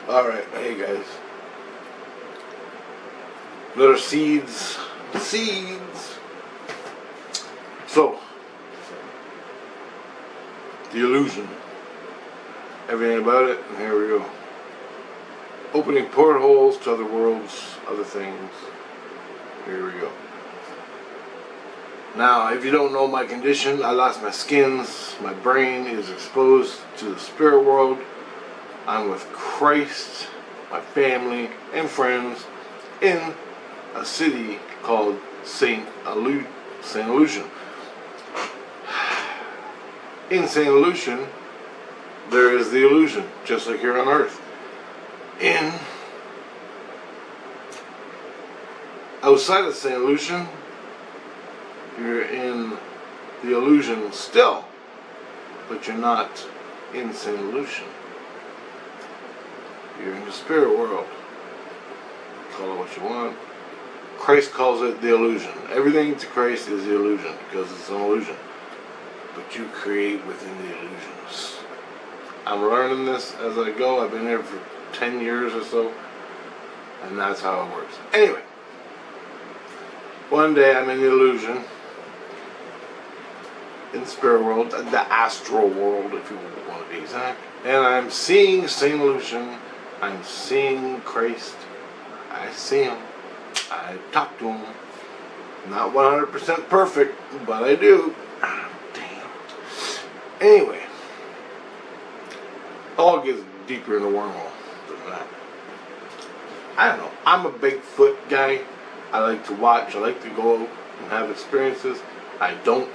Alright, hey guys. Little seeds. So, the illusion. Everything about it, and here we go. Opening portholes to other worlds, other things. Here we go. Now, if you don't know my condition, I lost my skins. My brain is exposed to the spirit world. I'm with Christ, my family, and friends in a city called St. Lucian. In St. Lucian, there is the illusion, just like here on Earth. Outside of St. Lucian, you're in the illusion still, but you're not in St. Lucian. You're in the spirit world. Call it what you want. Christ calls it the illusion. Everything to Christ is the illusion because it's an illusion. But you create within the illusions. I'm learning this as I go. I've been here for 10 years or so. And that's how it works. Anyway. One day I'm in the illusion. In the spirit world. The astral world, if you want to be exact. And I'm seeing St. Lucian. I'm seeing Christ. I see him. I talk to him. Not 100% perfect, but I do. Damn. Anyway. All gets deeper in the wormhole than that. I don't know. I'm a Bigfoot guy. I like to watch. I like to go out and have experiences. I don't,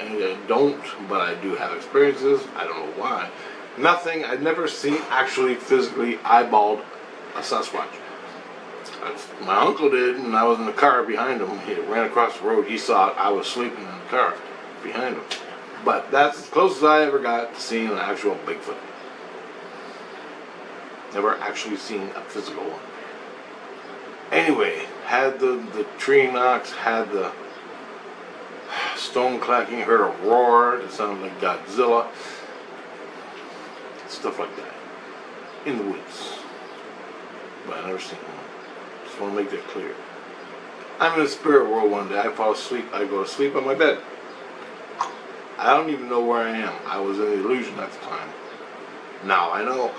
but I do have experiences. I don't know why. Nothing. I've never seen actually physically eyeballed a Sasquatch. My uncle did, and I was in the car behind him. He ran across the road. He saw it. I was sleeping in the car behind him. But that's as close as I ever got to seeing an actual Bigfoot. Never actually seen a physical one. Anyway, had the tree knocks, had the stone clacking, heard a roar that sounded like Godzilla. Stuff like that. In the woods. But I never seen one. Just want to make that clear. I'm in the spirit world one day. I fall asleep. I go to sleep on my bed. I don't even know where I am. I was in the illusion at the time. Now I know.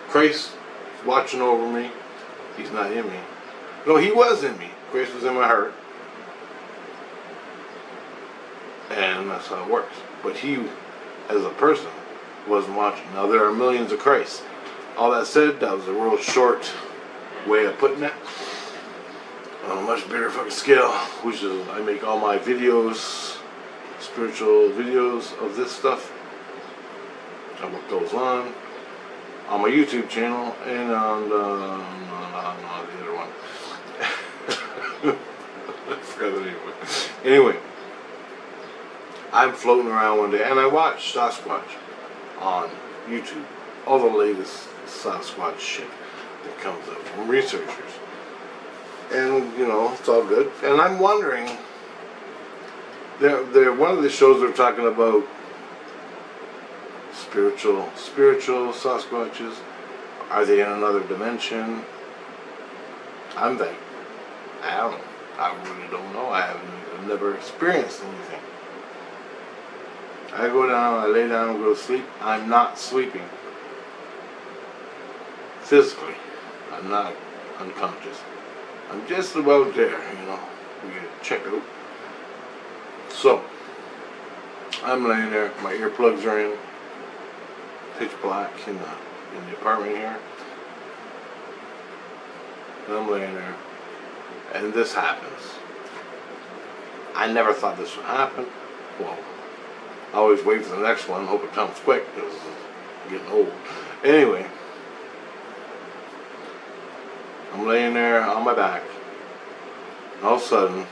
Christ is watching over me. He's not in me. No, he was in me. Christ was in my heart. And that's how it works. But he, as a person, wasn't watching. Now there are millions of Christs. All that said, that was a real short way of putting it. On a much bigger fucking scale, which is I make all my videos, spiritual videos of this stuff, and what goes on my YouTube channel and on the other one. I forgot the name of it. Anyway, I'm floating around one day and I watched Sasquatch on YouTube. All the latest Sasquatch shit that comes up from researchers. And, you know, it's all good. And I'm wondering, they're one of the shows they're talking about spiritual Sasquatches. Are they in another dimension? I'm like, I don't know. I really don't know. I've never experienced anything. I go down, I lay down, go to sleep. I'm not sleeping. Physically. I'm not unconscious. I'm just about there, you know. We get a checkout. So, I'm laying there, my earplugs are in, pitch black in the apartment here. And I'm laying there, and this happens. I never thought this would happen. Well, I always wait for the next one, hope it comes quick, because it's getting old. Anyway, I'm laying there on my back, and all of a sudden,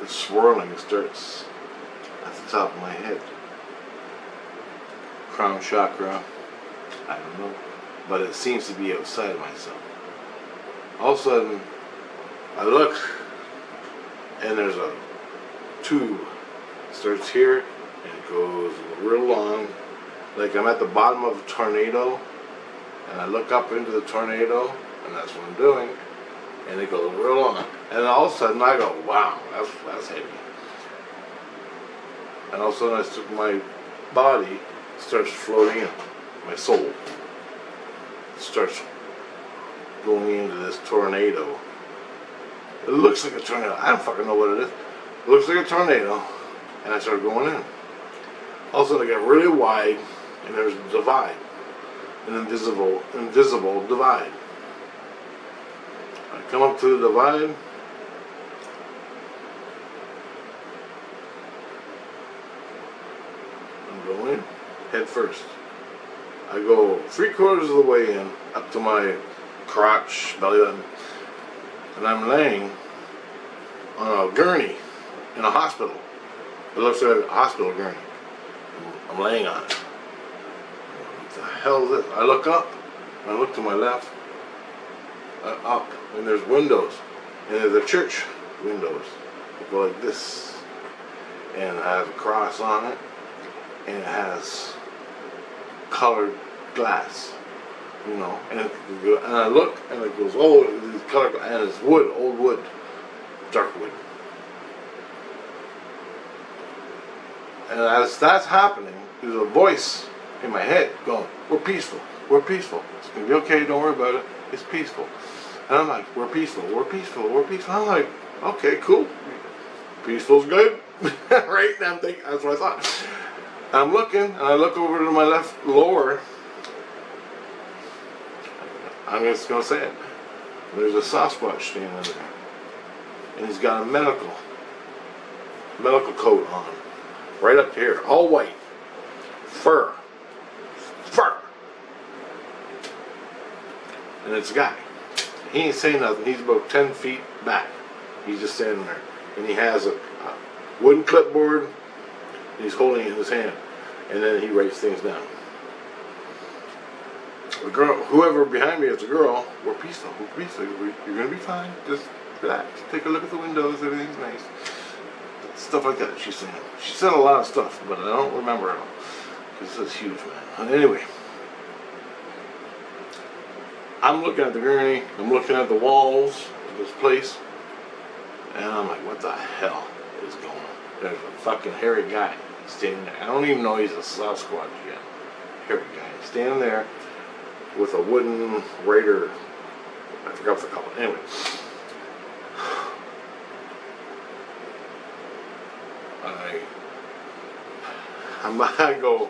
the swirling starts at the top of my head. Crown chakra, I don't know, but it seems to be outside of myself. All of a sudden, I look, and there's a tube. It starts here, and it goes real long, like I'm at the bottom of a tornado, and I look up into the tornado, and that's what I'm doing, and it goes real long, and all of a sudden I go, wow, that's heavy, and all of a sudden my body starts floating in, my soul starts going into this tornado. It looks like a tornado. I don't fucking know what it is. It looks like a tornado, and I start going in. All of a sudden, I get really wide, and there's a divide, an invisible divide. I come up to the divide. I'm going head first. I go 3/4 of the way in, up to my crotch, belly button, and I'm laying on a gurney in a hospital. It looks like a hospital gurney. I'm laying on it. What the hell is this? I look up, and I look to my left, up, and there's windows, and there's the church windows. They go like this, and it has a cross on it, and it has colored glass, you know, and I look, and it goes, oh, it's colored, and it's wood, old wood, dark wood. And as that's happening, there's a voice in my head going, we're peaceful, it's gonna be okay, don't worry about it, it's peaceful. And I'm like, we're peaceful. I'm like, okay, cool, peaceful's good. Right, and I'm thinking, that's what I thought. I'm looking, and I look over to my left lower. I'm just gonna say it. There's a Sasquatch standing there, and he's got a medical coat on, right up to here, all white, fur, and it's a guy. He ain't saying nothing. He's about 10 feet back. He's just standing there, and he has a wooden clipboard, and he's holding it in his hand, and then he writes things down. The girl, whoever behind me is a girl, we're peaceful, you're gonna be fine, just relax, take a look at the windows, everything's nice. Stuff like that she's saying. She said a lot of stuff, but I don't remember it all, because it's huge, man. Anyway, I'm looking at the gurney, I'm looking at the walls of this place, and I'm like, what the hell is going on? There's a fucking hairy guy standing there. I don't even know he's a Sasquatch yet. Hairy guy standing there with a wooden raider. I forgot what they call it. Anyway. I go,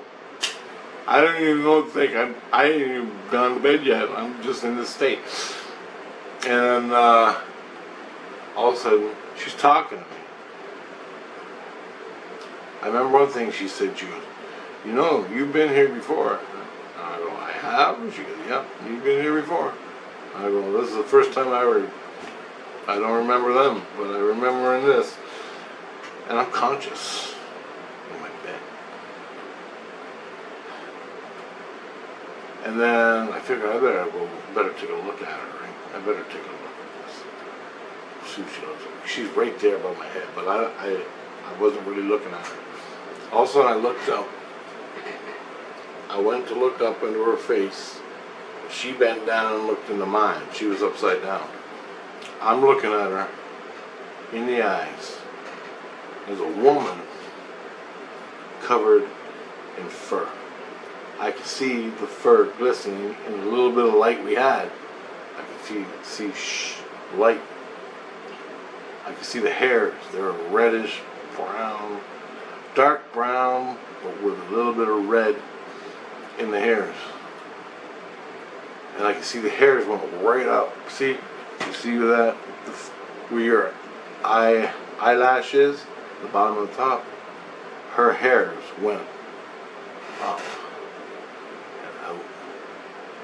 I don't even know what to think. I ain't even gone to bed yet. I'm just in this state. And all of a sudden, she's talking to me. I remember one thing she said. She goes, you know, you've been here before. I go, I have? She goes, yep, you've been here before. I go, this is the first time I don't remember them, but I remember in this. And I'm conscious in my bed. And then I figured I better take a look at her, right? I better take a look at this. See what she looks like. She's right there above my head, but I wasn't really looking at her. All of a sudden I looked up. I went to look up into her face. She bent down and looked into mine. She was upside down. I'm looking at her in the eyes. There's a woman covered in fur. I could see the fur glistening in a little bit of light we had. I could see light. I could see the hairs. They were reddish, brown, dark brown, but with a little bit of red in the hairs. And I could see the hairs went right up. See? You see that? Where your eyelash is, the bottom of the top, her hairs went up and out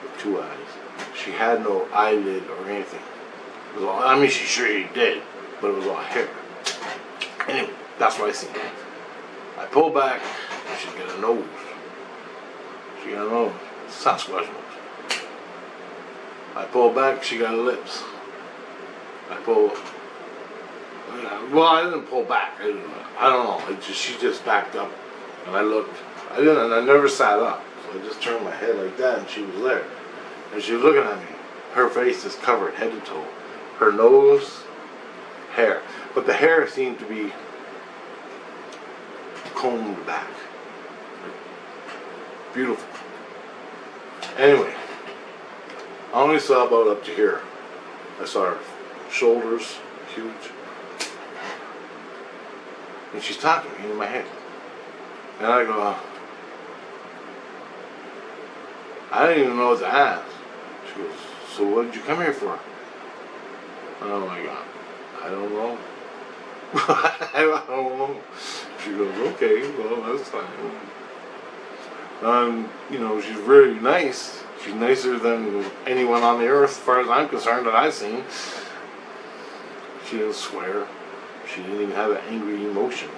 with two eyes. She had no eyelid or anything. It was all, I mean, she did, but it was all hair. Anyway, that's what I seen. I pulled back, she got a nose. She got a nose. Sasquatch nose. I pulled back, she got lips. Well, I didn't pull back. I don't know. She just backed up, and I looked. I never sat up. So I just turned my head like that, and she was there. And she was looking at me. Her face is covered head to toe. Her nose, hair. But the hair seemed to be combed back. Beautiful. Anyway, I only saw about up to here. I saw her shoulders, huge. And she's talking to me in my head. And I go, I didn't even know what to ask. She goes, so what did you come here for? Oh my God, I don't know. I don't know. She goes, okay, well, that's fine. You know, she's really nice. She's nicer than anyone on the earth, as far as I'm concerned, that I've seen. She didn't swear. She didn't even have an angry emotion.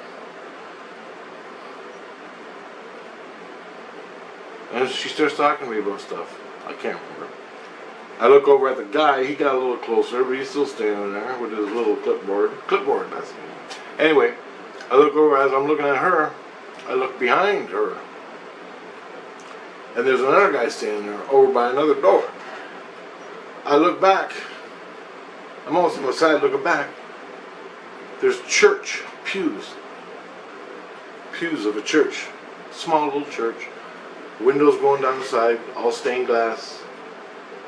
And she starts talking to me about stuff. I can't remember. I look over at the guy. He got a little closer, but he's still standing there with his little clipboard. Clipboard, that's it. Anyway, I look over as I'm looking at her. I look behind her. And there's another guy standing there over by another door. I look back. I'm almost on the side looking back. There's church pews. Pews of a church. Small little church. Windows going down the side, all stained glass.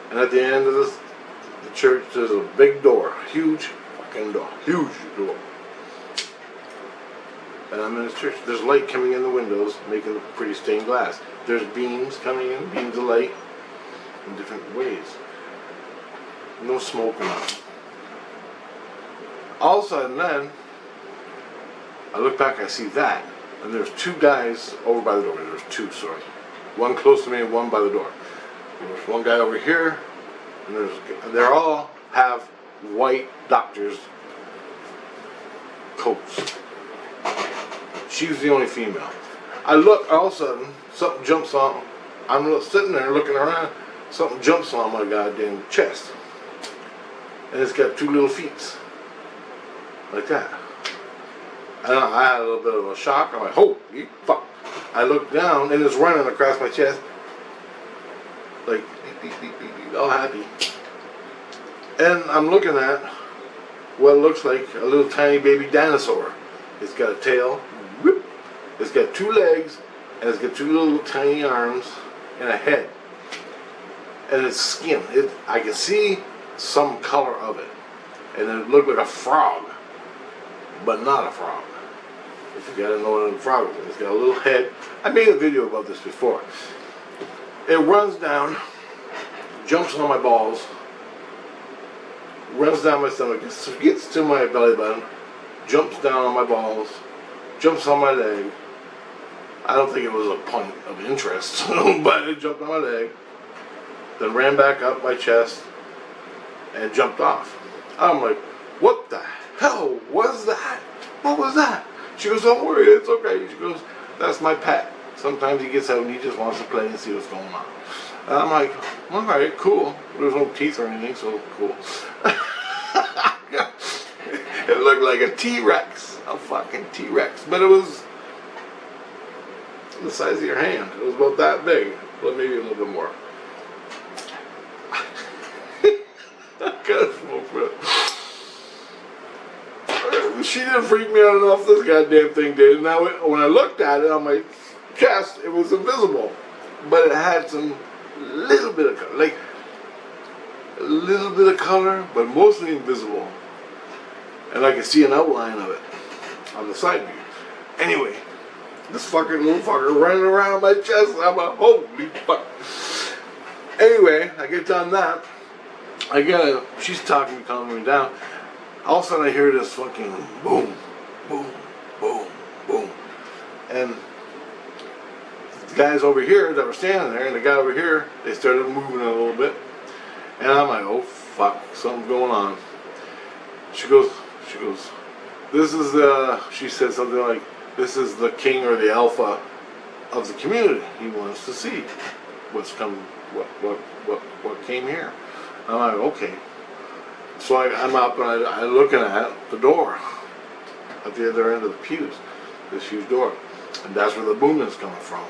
And at the end of the church, there's a big door. Huge fucking door. Huge door. And I'm in this church. There's light coming in the windows, making pretty stained glass. There's beams coming in, beams of light in different ways. No smoke or nothing. All of a sudden then, I look back, I see that. And there's two guys over by the door. There's two, sorry. One close to me and one by the door. There's one guy over here, and they all have white doctor's coats. She's the only female. I look, all of a sudden, something jumps on. I'm sitting there looking around, something jumps on my goddamn chest. And it's got two little feet. Like that. And I had a little bit of a shock. I'm like, holy fuck. I look down and it's running across my chest. Like, all happy. And I'm looking at what looks like a little tiny baby dinosaur. It's got a tail. Whoop. It's got two legs. And it's got two little tiny arms and a head. And its skin. I can see some color of it. And it looked like a frog. But not a frog. If you gotta know what a frog is. It's got a little head. I made a video about this before. It runs down, jumps on my balls, runs down my stomach, gets to my belly button, jumps down on my balls, jumps on my leg. I don't think it was a point of interest, but it jumped on my leg, then ran back up my chest, and jumped off. I'm like, what the hell was that? What was that? She goes, don't worry, it's okay. She goes, that's my pet. Sometimes he gets out and he just wants to play and see what's going on. And I'm like, alright, cool. There's no teeth or anything, so cool. It looked like a T-Rex. A fucking T-Rex. But it was the size of your hand. It was about that big. But maybe a little bit more. I gotta smoke for it. She didn't freak me out enough, this goddamn thing did. Now, when I looked at it on my chest, it was invisible. But it had some little bit of color. Like, a little bit of color, but mostly invisible. And I could see an outline of it on the side view. Anyway, this fucking little fucker running around my chest. I'm like, holy fuck. Anyway, I get done that. She's talking me, calming me down. All of a sudden I hear this fucking boom, boom, boom, boom. And the guys over here that were standing there and the guy over here, they started moving a little bit. And I'm like, oh fuck, something's going on. She goes, this is she said something like, this is the king or the alpha of the community. He wants to see what came here. I'm like, okay. So I'm up and I'm looking at the door at the other end of the pews, this huge door, and that's where the booming's coming from.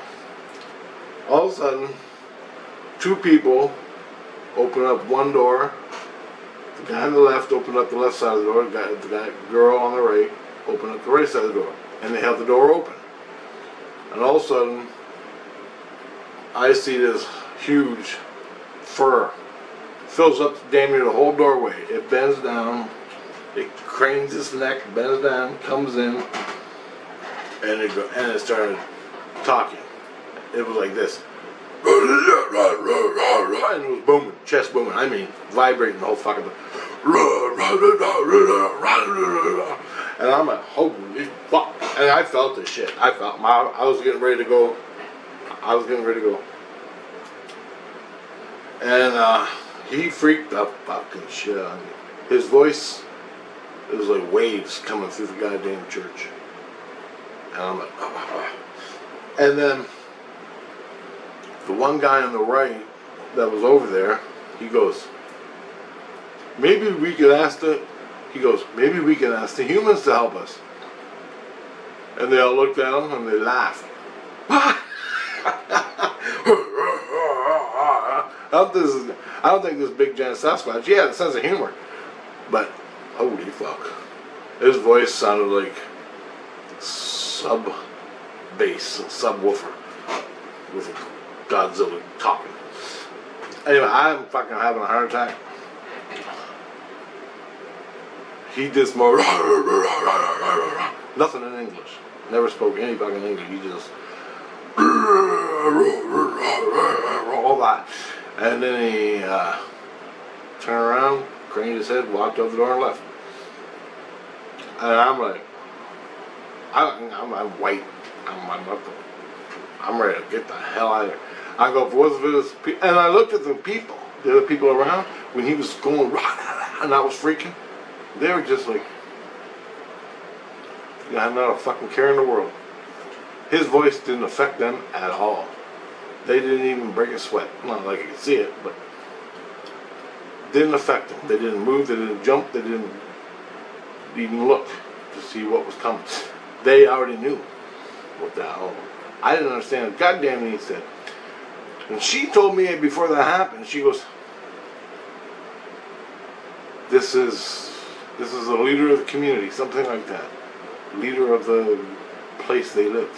All of a sudden, two people open up one door. The guy on the left opened up the left side of the door. The girl on the right opened up the right side of the door. And they held the door open. And all of a sudden, I see this huge fur. Fills up damn near the whole doorway. It bends down. It cranes its neck, bends down, comes in, and it started talking. It was like this. And it was booming, chest booming. I mean, vibrating the whole fucking thing. And I'm like, holy fuck. And I felt this shit. I was getting ready to go. And he freaked the fucking shit out of me. His voice, it was like waves coming through the goddamn church. And I'm like, And then the one guy on the right that was over there, he goes, maybe we could ask the humans to help us. And they all looked at him and they laughed. I don't think this big giant Sasquatch, he had a sense of humor. But, holy fuck. His voice sounded like sub-bass, subwoofer with Godzilla talking. Anyway, I'm fucking having a heart attack. He did more nothing in English. Never spoke any fucking English. He just all that. And then he turned around, craned his head, walked out the door and left. And I'm like, I'm white. I'm ready to get the hell out of here. I go, and I looked at the other people around, when he was going, and I was freaking. They were just like, I'm not a fucking care in the world. His voice didn't affect them at all. They didn't even break a sweat. Not like I could see it, but didn't affect them. They didn't move, they didn't jump, they didn't even look to see what was coming. They already knew what the hell. I didn't understand a goddamn thing he said. And she told me before that happened, she goes, this is a leader of the community, something like that. Leader of the place they live.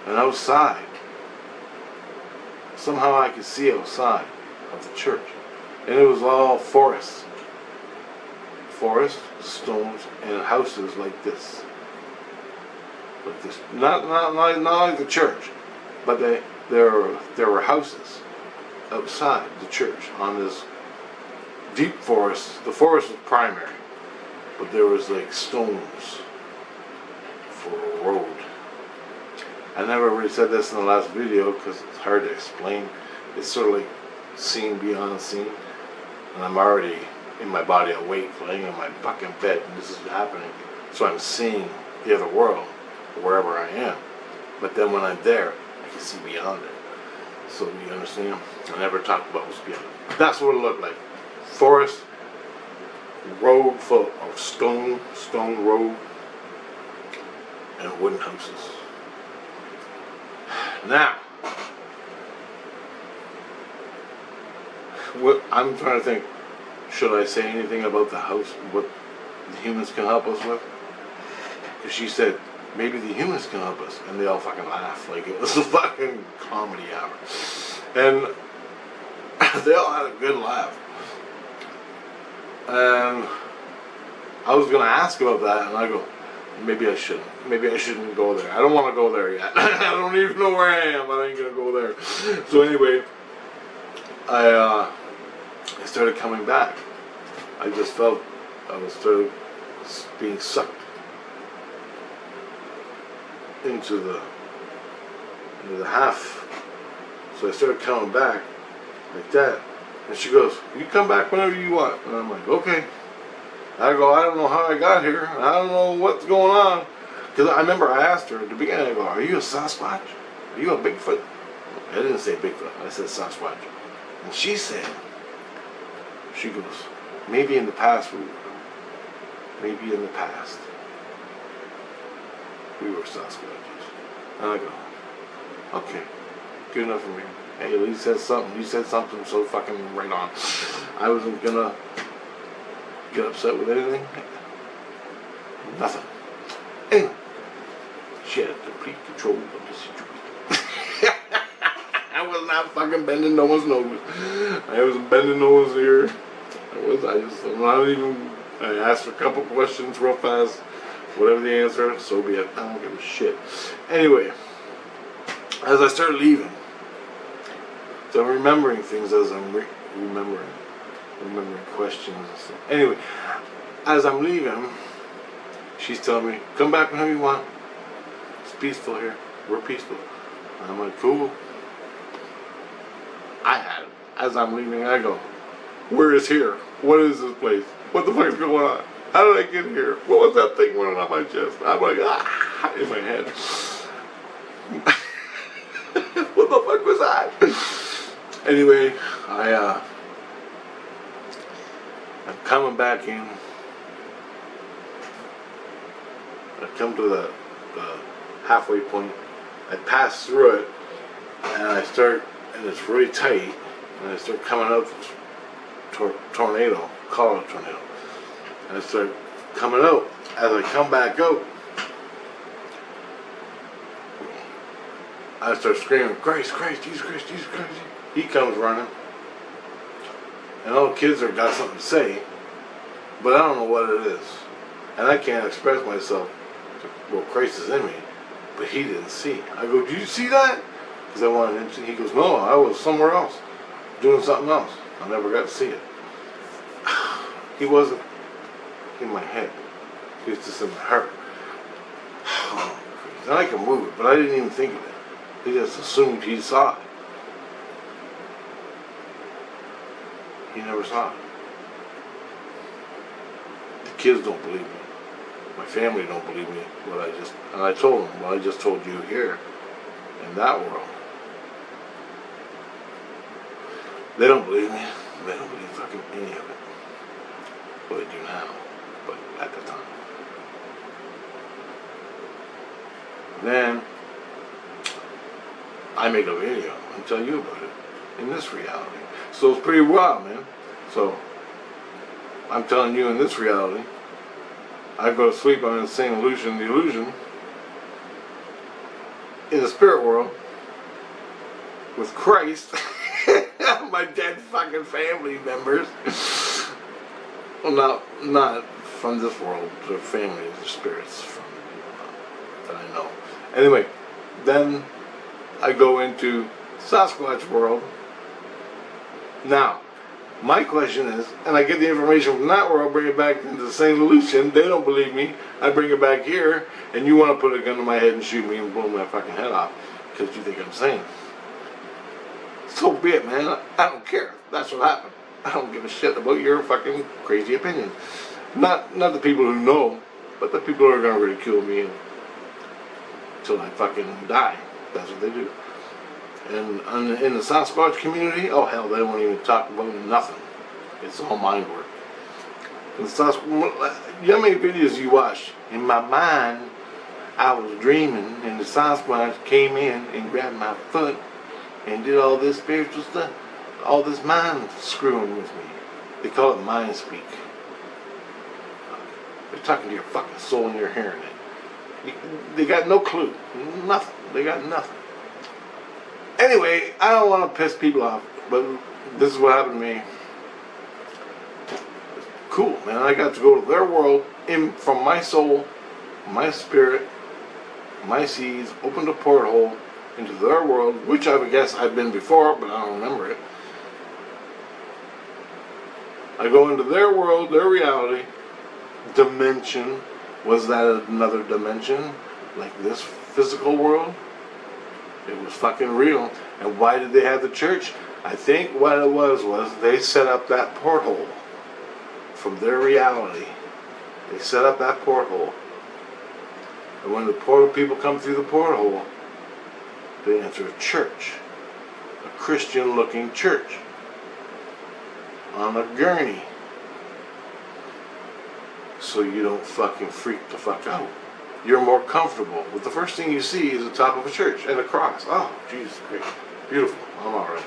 And outside, somehow I could see outside of the church. And it was all forest. Forest, stones, and houses like this. Like this. Not like the church, but there were houses outside the church on this deep forest. The forest was primary, but there was like stones for a road. I never really said this in the last video because it's hard to explain. It's sort of like seeing beyond seeing. And I'm already in my body awake, laying in my fucking bed, and this is happening. So I'm seeing the other world, wherever I am. But then when I'm there, I can see beyond it. So you understand? I never talked about what's beyond it. That's what it looked like. Forest, road full of stone road, and wooden houses. Now, I'm trying to think, should I say anything about the house, what the humans can help us with? Because she said, maybe the humans can help us. And they all fucking laughed like it was a fucking comedy hour. And they all had a good laugh. And I was going to ask about that, and I go, maybe I shouldn't. Maybe I shouldn't go there. I don't want to go there yet. I don't even know where I am, but I ain't going to go there. So anyway, I started coming back. I just felt I was being sucked into the half. So I started coming back like that. And she goes, you come back whenever you want. And I'm like, okay. I go, I don't know how I got here. I don't know what's going on. Because I remember I asked her at the beginning, I go, are you a Sasquatch? Are you a Bigfoot? I didn't say Bigfoot. I said Sasquatch. And she said, she goes, maybe in the past we were. Maybe in the past we were Sasquatches. And I go, Okay, good enough for me. Hey, at least said something. You said something, so fucking right on. I wasn't gonna get upset with anything. Nothing. Anyway, she had complete control of the situation. I was not fucking bending no one's nose. I wasn't bending no one's ear. I'm not even, I asked a couple questions real fast. Whatever the answer, so be it. I don't give a shit. Anyway, as I start leaving, so I'm remembering things as I'm remembering questions and stuff. Anyway, as I'm leaving, she's telling me, come back whenever you want. It's peaceful here. We're peaceful. And I'm like, cool. I had it. As I'm leaving, I go, where is here? What is this place? What the fuck is going on? How did I get here? What was that thing running on my chest? I'm like, ah, in my head. What the fuck was that? Anyway, I'm coming back in. I come to the halfway point. I pass through it, and I start, and it's really tight, and I start coming out tornado, call it a tornado. And I start coming out. As I come back out, I start screaming, Christ, Jesus Christ, Jesus Christ. He comes running. And all the kids have got something to say, but I don't know what it is. And I can't express myself. Well, Christ is in me, but he didn't see. I go, did you see that? Because I wanted him to see. He goes, no, I was somewhere else, doing something else. I never got to see it. He wasn't in my head. He was just in my heart. Oh, and I can move it, but I didn't even think of it. He just assumed he saw it. He never saw it. The kids don't believe me. My family don't believe me. And I told them what I just told you here, in that world. They don't believe me. They don't believe fucking any of it. Well, they do now, but at the time. Then I make a video and tell you about it in this reality. So it's pretty wild, man. So I'm telling you in this reality, I go to sleep, I'm in the same illusion, the illusion, in the spirit world, with Christ, my dead fucking family members. Well, not from this world, the family, the spirits from that I know. Anyway, then I go into Sasquatch World. Now, my question is, and I get the information from that world, bring it back into the same illusion. They don't believe me. I bring it back here, and you want to put a gun to my head and shoot me and blow my fucking head off because you think I'm sane. So be it, man. I don't care. That's what happened. I don't give a shit about your fucking crazy opinion. Not the people who know, but the people who are going to ridicule me until I fucking die. That's what they do. And in the Sasquatch community, oh hell, they won't even talk about nothing. It's all mind work. You know how many videos you watch? In my mind, I was dreaming, and the Sasquatch came in and grabbed my foot and did all this spiritual stuff, all this mind screwing with me. They call it mind speak. They're talking to your fucking soul and you're hearing it. They got no clue. Nothing. They got nothing. Anyway, I don't want to piss people off, but this is what happened to me. Cool, man. I got to go to their world from my soul, my spirit, my seeds, opened a porthole into their world, which I would guess I've been before, but I don't remember it. I go into their world, their reality, dimension. Was that another dimension? Like this physical world? It was fucking real. And why did they have the church? I think what it was they set up that porthole from their reality. They set up that porthole. And when the people come through the porthole, they enter a church. A Christian looking church. On a gurney. So you don't fucking freak the fuck out. you're more comfortable. But the first thing you see is the top of a church and a cross. Oh, Jesus Christ. Beautiful. I'm all right.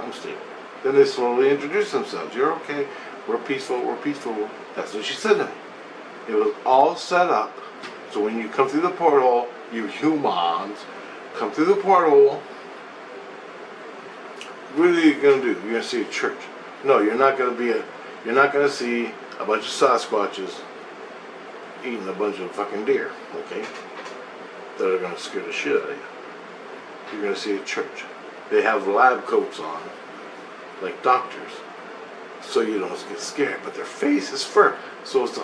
I'm stable. Then they slowly introduce themselves. You're okay. We're peaceful. We're peaceful. That's what she said to me. It was all set up. So when you come through the porthole, you humans come through the porthole. What are you gonna do? You're gonna see a church. No, you're not gonna see a bunch of Sasquatches eating a bunch of fucking deer, okay? That are gonna scare the shit out of you. You're gonna see a church. They have lab coats on, like doctors, so you don't get scared. But their face is fur, so it's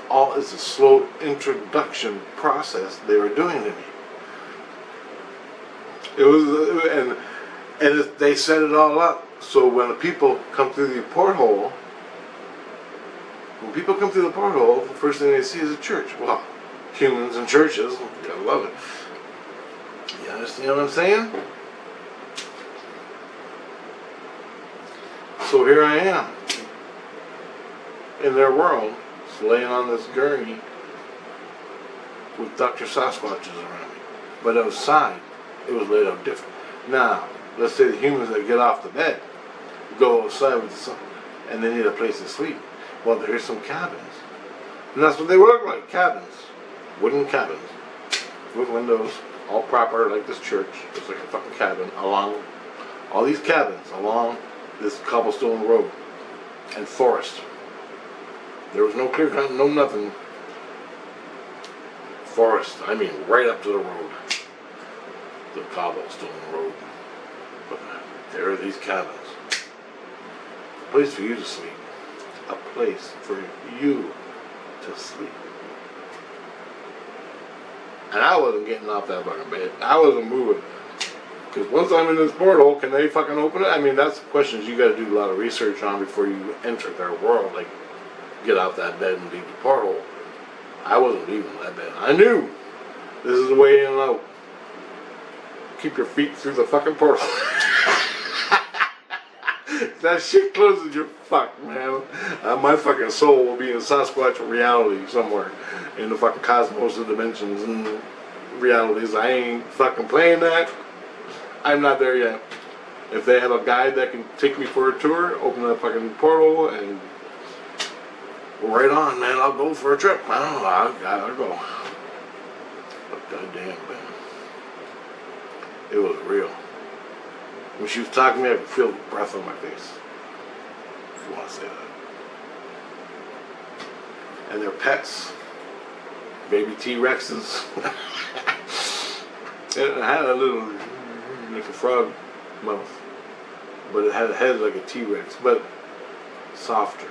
a slow introduction process they were doing to me. It was they set it all up so when the people come through the porthole. When people come through the porthole, the first thing they see is a church. Well, humans and churches, you gotta love it. You understand what I'm saying? So here I am, in their world, just laying on this gurney with Dr. Sasquatches around me. But outside, it was laid out different. Now, let's say the humans that get off the bed go outside with the sun, and they need a place to sleep. Well, there's some cabins. And that's what they look like, cabins. Wooden cabins. With windows, all proper, like this church. It's like a fucking cabin along, all these cabins along this cobblestone road and forest. There was no clear cut, no nothing. Forest, I mean right up to the road. The cobblestone road. But there are these cabins. A place for you to sleep. A place for you to sleep. And I wasn't getting off that fucking bed. I wasn't moving. Because once I'm in this portal, can they fucking open it? I mean, that's questions you gotta do a lot of research on before you enter their world. Like, get out that bed and leave the portal. I wasn't leaving that bed. I knew this is the way in and out. Keep your feet through the fucking portal. That shit closes, you're fucked, man. My fucking soul will be in Sasquatch reality somewhere in the fucking cosmos of dimensions and realities. I ain't fucking playing that. I'm not there yet. If they have a guide that can take me for a tour, open that fucking portal and right on, man. I'll go for a trip. I don't know. I'll go. But goddamn, man, it was real. When she was talking to me, I could feel the breath on my face. If you want to say that. And their pets, baby T-Rexes. It had a little, like a frog mouth, but it had a head like a T-Rex, but softer,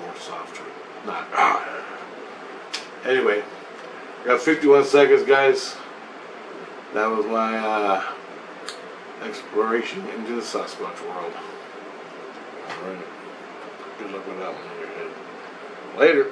more softer. Not. Anyway, got 51 seconds, guys. That was my exploration into the Sasquatch world. Alright. Good luck with that one in your head. Later.